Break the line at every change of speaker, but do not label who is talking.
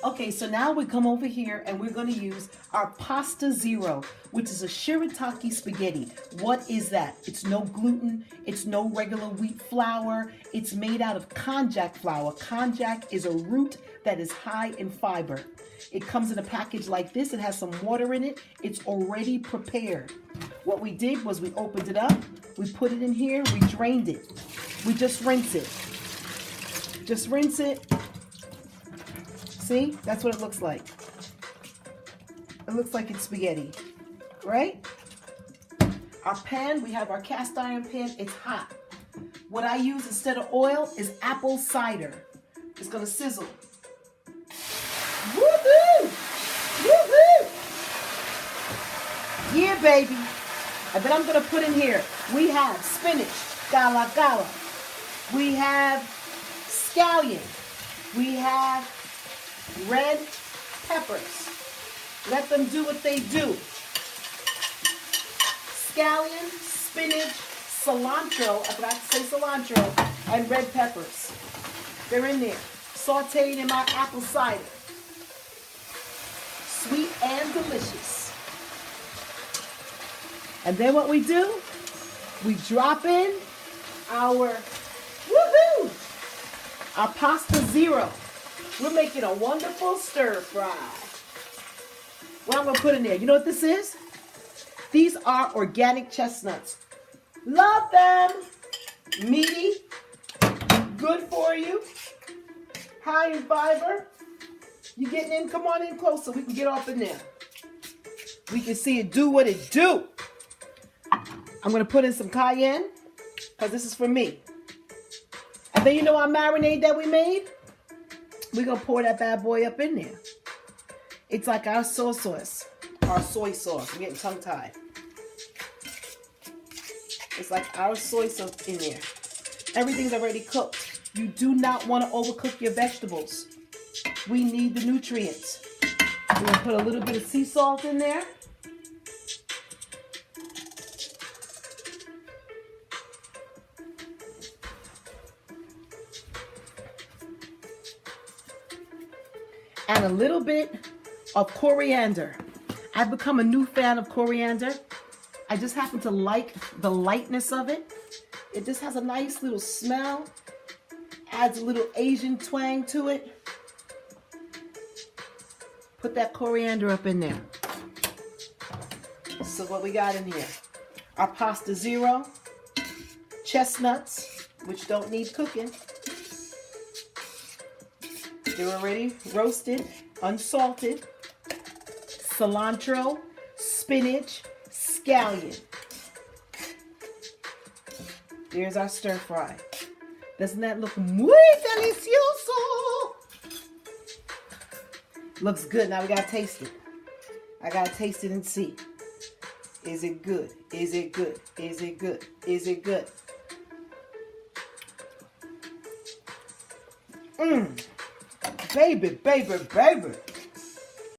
Okay, so now we come over here and we're going to use our pasta zero, which is a shirataki spaghetti. What is that? It's no gluten. It's no regular wheat flour. It's made out of konjac flour. Konjac is a root that is high in fiber. It comes in a package like this. It has some water in it. It's already prepared. What we did was we opened it up. We put it in here. We drained it. We just rinse it. Just rinse it. See, that's what it looks like. It looks like it's spaghetti, right? Our pan, we have our cast iron pan. It's hot. What I use instead of oil is apple cider. It's gonna sizzle. Woohoo! Woohoo! Yeah, baby. And then I'm gonna put in here, we have spinach, gala gala. We have scallion. We have red peppers. Let them do what they do. Scallion, spinach, cilantro, I forgot to say cilantro, and red peppers. They're in there, sauteed in my apple cider. Sweet and delicious. And then what we do, we drop in our, woohoo, our pasta zero. We're making a wonderful stir fry. What I'm going to put in there, you know what this is? These are organic chestnuts. Love them. Meaty. Good for you. High in fiber. You getting in? Come on in close so we can get off in there. We can see it do what it do. I'm going to put in some cayenne because this is for me. And then you know our marinade that we made? We're going to pour that bad boy up in there. It's like our soy sauce. Our soy sauce. I'm getting tongue-tied. It's like our soy sauce in there. Everything's already cooked. You do not want to overcook your vegetables. We need the nutrients. We're going to put a little bit of sea salt in there. And a little bit of coriander. I've become a new fan of coriander. I just happen to like the lightness of it. It just has a nice little smell. Adds a little Asian twang to it. Put that coriander up in there. So what we got in here? Our pasta zero. Chestnuts, which don't need cooking. They're already roasted, unsalted. Cilantro, spinach, scallion. There's our stir fry. Doesn't that look muy delicioso? Looks good. Now we gotta taste it. I gotta taste it and see. Is it good? Is it good? Is it good? Is it good? Baby, baby, baby.